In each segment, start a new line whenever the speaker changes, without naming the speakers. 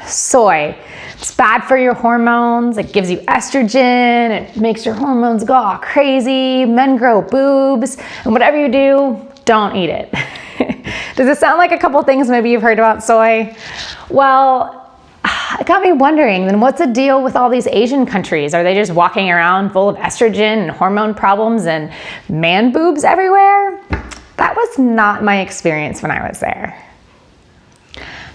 Soy. It's bad for your hormones. It gives you estrogen. It makes your hormones go all crazy. Men grow boobs. And whatever you do, don't eat it. Does it sound like a couple things maybe you've heard about soy? Well, it got me wondering, then what's the deal with all these Asian countries? Are they just walking around full of estrogen and hormone problems and man boobs everywhere? That was not my experience when I was there.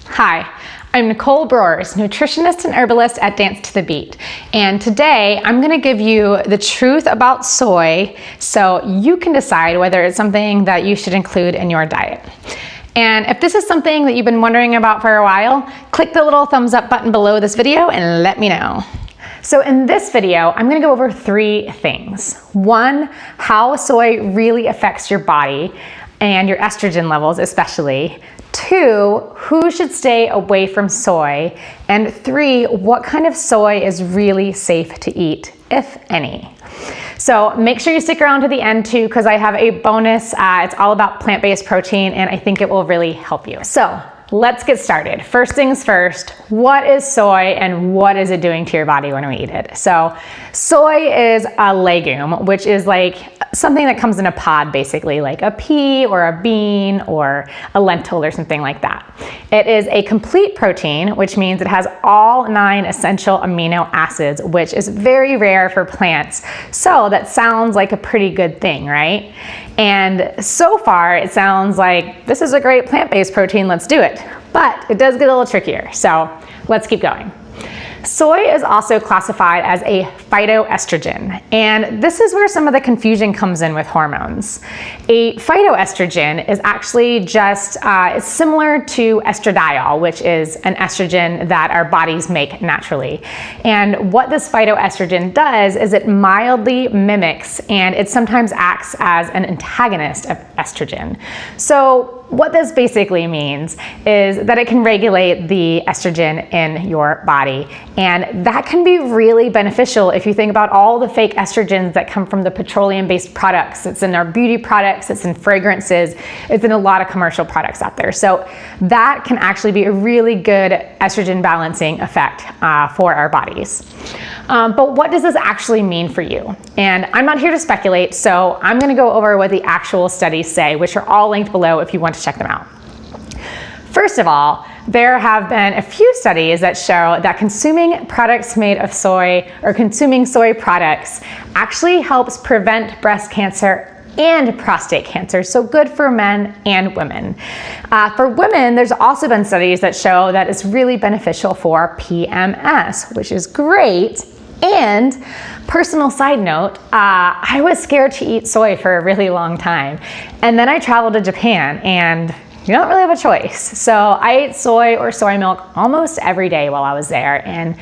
Hi, I'm Nicole Brors, nutritionist and herbalist at Dance to the Beat. And today I'm going to give you the truth about soy so you can decide whether it's something that you should include in your diet. And if this is something that you've been wondering about for a while, click the little thumbs up button below this video and let me know. So in this video, I'm going to go over 3 things. 1, how soy really affects your body and your estrogen levels especially. 2, who should stay away from soy. And 3, what kind of soy is really safe to eat, if any. So make sure you stick around to the end too, because I have a bonus. It's all about plant-based protein, and I think it will really help you. So let's get started. First things first, what is soy and what is it doing to your body when we eat it? So soy is a legume, which is like something that comes in a pod, basically like a pea or a bean or a lentil or something like that. It is a complete protein, which means it has all 9 essential amino acids, which is very rare for plants. So that sounds like a pretty good thing, right? And so far it sounds like this is a great plant-based protein, let's do it. But it does get a little trickier, so let's keep going. Soy is also classified as a phytoestrogen, and this is where some of the confusion comes in with hormones. A phytoestrogen is actually just it's similar to estradiol, which is an estrogen that our bodies make naturally. And what this phytoestrogen does is it mildly mimics, and it sometimes acts as an antagonist of estrogen. So what this basically means is that it can regulate the estrogen in your body. And that can be really beneficial if you think about all the fake estrogens that come from the petroleum-based products. It's in our beauty products, it's in fragrances, it's in a lot of commercial products out there. So that can actually be a really good estrogen balancing effect for our bodies. But what does this actually mean for you? And I'm not here to speculate, so I'm gonna go over what the actual studies say, which are all linked below if you want to check them out. First of all, there have been a few studies that show that consuming products made of soy or consuming soy products actually helps prevent breast cancer and prostate cancer, so good for men and women. For women, there's also been studies that show that it's really beneficial for PMS, which is great. And personal side note, I was scared to eat soy for a really long time. And then I traveled to Japan, and you don't really have a choice. So I ate soy or soy milk almost every day while I was there. And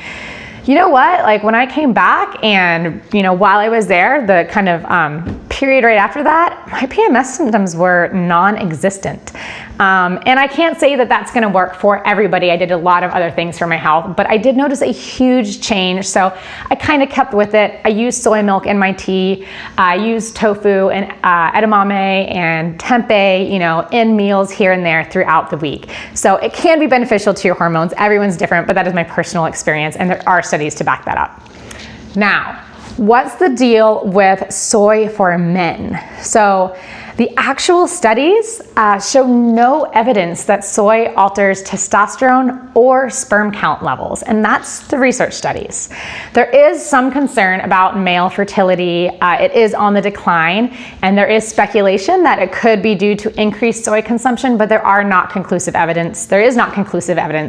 you know what? Like when I came back and, while I was there, the kind of period right after that, my PMS symptoms were non-existent. And I can't say that that's gonna work for everybody. I did a lot of other things for my health, but I did notice a huge change. So I kind of kept with it. I used soy milk in my tea. I used tofu and edamame and tempeh, in meals here and there throughout the week. So it can be beneficial to your hormones. Everyone's different, but that is my personal experience, and there are studies to back that up. Now, what's the deal with soy for men? So the actual studies show no evidence that soy alters testosterone or sperm count levels, and that's the research studies. There is some concern about male fertility. It is on the decline, and there is speculation that it could be due to increased soy consumption, but there is not conclusive evidence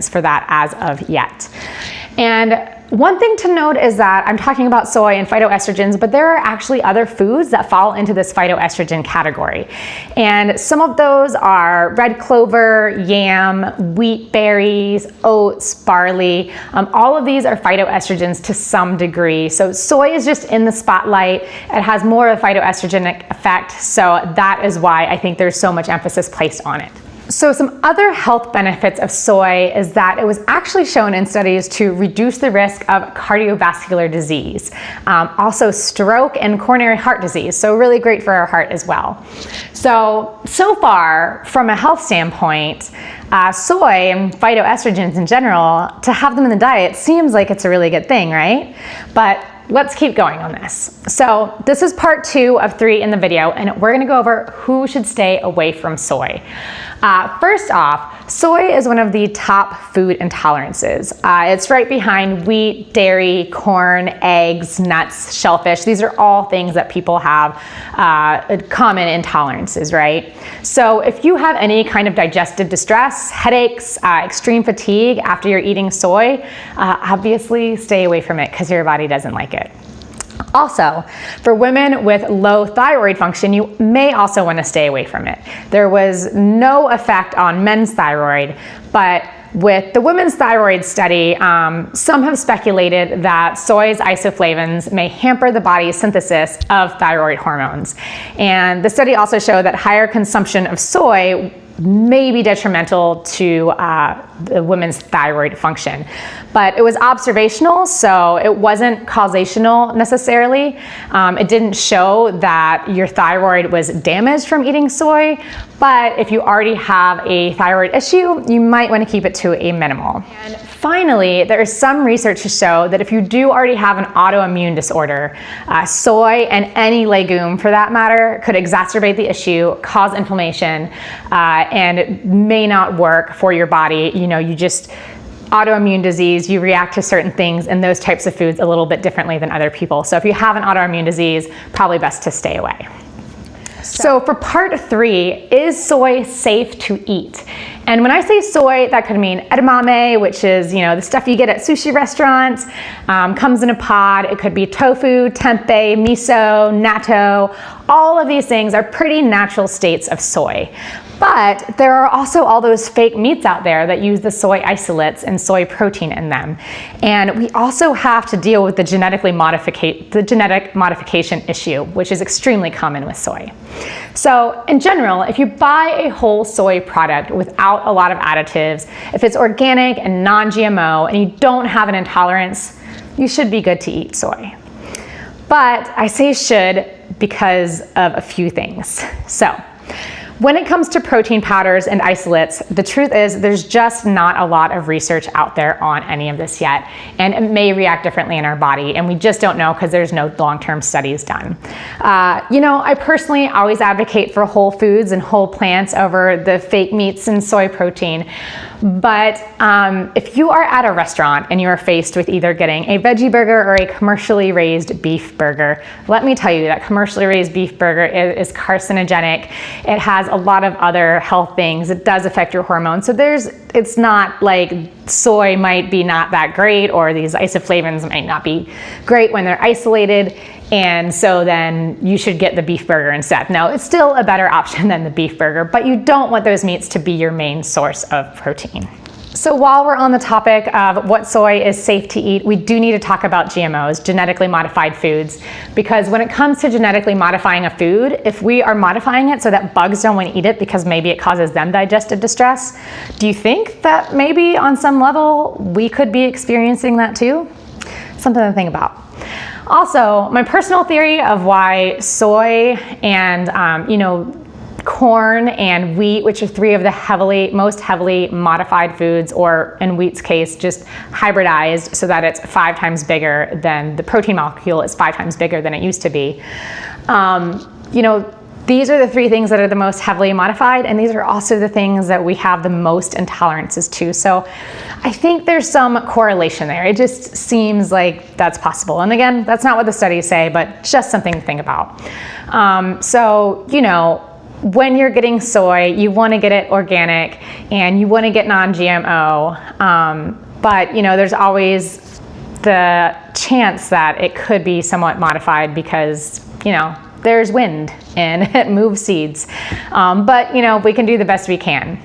for that as of yet. And one thing to note is that I'm talking about soy and phytoestrogens, but there are actually other foods that fall into this phytoestrogen category. And some of those are red clover, yam, wheat berries, oats, barley. All of these are phytoestrogens to some degree. So soy is just in the spotlight. It has more of a phytoestrogenic effect. So that is why I think there's so much emphasis placed on it. So some other health benefits of soy is that it was actually shown in studies to reduce the risk of cardiovascular disease, also stroke and coronary heart disease, so really great for our heart as well. So far, from a health standpoint, soy and phytoestrogens in general, to have them in the diet seems like it's a really good thing, right? But let's keep going on this. So this is part 2 of 3 in the video, and we're gonna go over who should stay away from soy. First off, soy is one of the top food intolerances. It's right behind wheat, dairy, corn, eggs, nuts, shellfish. These are all things that people have common intolerances, right? So if you have any kind of digestive distress, headaches, extreme fatigue after you're eating soy, obviously stay away from it because your body doesn't like it. Also, for women with low thyroid function, you may also want to stay away from it. There was no effect on men's thyroid, but with the women's thyroid study, some have speculated that soy's isoflavones may hamper the body's synthesis of thyroid hormones. And the study also showed that higher consumption of soy may be detrimental to the women's thyroid function. But it was observational, so it wasn't causational necessarily. It didn't show that your thyroid was damaged from eating soy, but if you already have a thyroid issue, you might want to keep it to a minimal. And finally, there is some research to show that if you do already have an autoimmune disorder, soy and any legume for that matter could exacerbate the issue, cause inflammation, and it may not work for your body. You know, autoimmune disease, you react to certain things and those types of foods a little bit differently than other people. So if you have an autoimmune disease, probably best to stay away. So for part 3, is soy safe to eat? And when I say soy, that could mean edamame, which is, the stuff you get at sushi restaurants, comes in a pod. It could be tofu, tempeh, miso, natto. All of these things are pretty natural states of soy. But there are also all those fake meats out there that use the soy isolates and soy protein in them. And we also have to deal with the genetic modification issue, which is extremely common with soy. So in general, if you buy a whole soy product without a lot of additives, if it's organic and non-GMO and you don't have an intolerance, you should be good to eat soy. But I say should because of a few things. So, when it comes to protein powders and isolates, the truth is there's just not a lot of research out there on any of this yet, and it may react differently in our body, and we just don't know because there's no long-term studies done. I personally always advocate for whole foods and whole plants over the fake meats and soy protein. But if you are at a restaurant and you are faced with either getting a veggie burger or a commercially raised beef burger, let me tell you that commercially raised beef burger is carcinogenic. It has a lot of other health things. It does affect your hormones. So it's not like soy might be not that great, or these isoflavones might not be great when they're isolated, and so then you should get the beef burger instead. No, it's still a better option than the beef burger, but you don't want those meats to be your main source of protein. So while we're on the topic of what soy is safe to eat, we do need to talk about GMOs, genetically modified foods, because when it comes to genetically modifying a food, if we are modifying it so that bugs don't want to eat it because maybe it causes them digestive distress, do you think that maybe on some level we could be experiencing that too? Something to think about. Also, my personal theory of why soy and corn and wheat, which are 3 of the most heavily modified foods, or in wheat's case, just hybridized so that it's 5 times bigger than the protein molecule is 5 times bigger than it used to be. These are the 3 things that are the most heavily modified, and these are also the things that we have the most intolerances to. So I think there's some correlation there. It just seems like that's possible. And again, that's not what the studies say, but just something to think about. When you're getting soy, you want to get it organic and you want to get non-GMO, but there's always the chance that it could be somewhat modified because there's wind and it moves seeds, but we can do the best we can.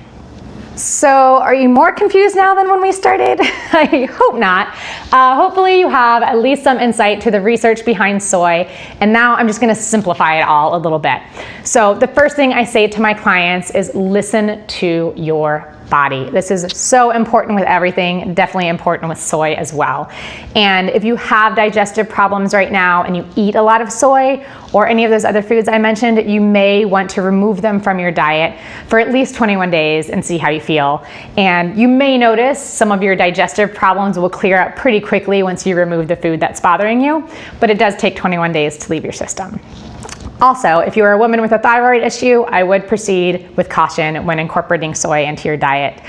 So are you more confused now than when we started? I hope not. Hopefully you have at least some insight to the research behind soy, and now I'm just gonna simplify it all a little bit. So the first thing I say to my clients is listen to your body. This is so important with everything, definitely important with soy as well. And if you have digestive problems right now and you eat a lot of soy or any of those other foods I mentioned, you may want to remove them from your diet for at least 21 days and see how you feel. And you may notice some of your digestive problems will clear up pretty quickly once you remove the food that's bothering you, but it does take 21 days to leave your system. Also, if you are a woman with a thyroid issue, I would proceed with caution when incorporating soy into your diet.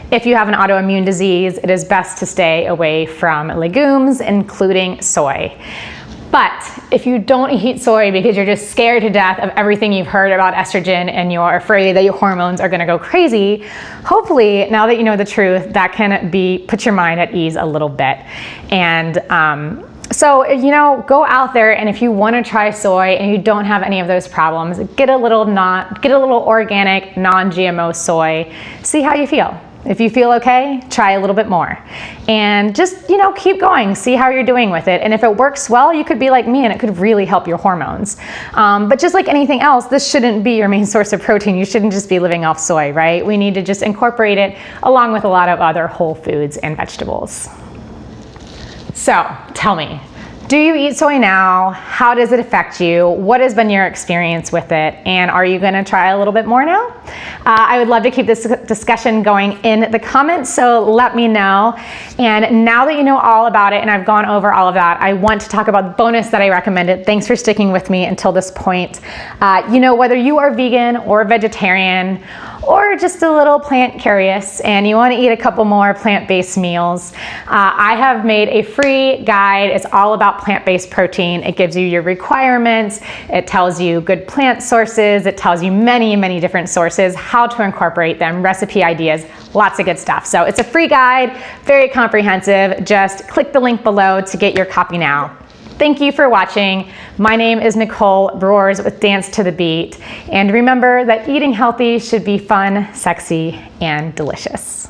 If you have an autoimmune disease, it is best to stay away from legumes, including soy. But if you don't eat soy because you're just scared to death of everything you've heard about estrogen and you're afraid that your hormones are gonna go crazy, hopefully, now that you know the truth, that can put your mind at ease a little bit. And so, go out there, and if you want to try soy and you don't have any of those problems, get a little organic, non-GMO soy. See how you feel. If you feel okay, try a little bit more. And just, keep going. See how you're doing with it. And if it works well, you could be like me and it could really help your hormones. But just like anything else, this shouldn't be your main source of protein. You shouldn't just be living off soy, right? We need to just incorporate it along with a lot of other whole foods and vegetables. So tell me, do you eat soy now? How does it affect you? What has been your experience with it? And are you gonna try a little bit more now? I would love to keep this discussion going in the comments, so let me know. And now that you know all about it and I've gone over all of that, I want to talk about the bonus that I recommended. Thanks for sticking with me until this point. Whether you are vegan or vegetarian or just a little plant curious and you want to eat a couple more plant-based meals, I have made a free guide. It's all about plant-based protein. It gives you your requirements. It tells you good plant sources. It tells you many, many different sources, how to incorporate them, recipe ideas, lots of good stuff. So it's a free guide, very comprehensive. Just click the link below to get your copy now. Thank you for watching. My name is Nicole Brewers with Dance to the Beat. And remember that eating healthy should be fun, sexy, and delicious.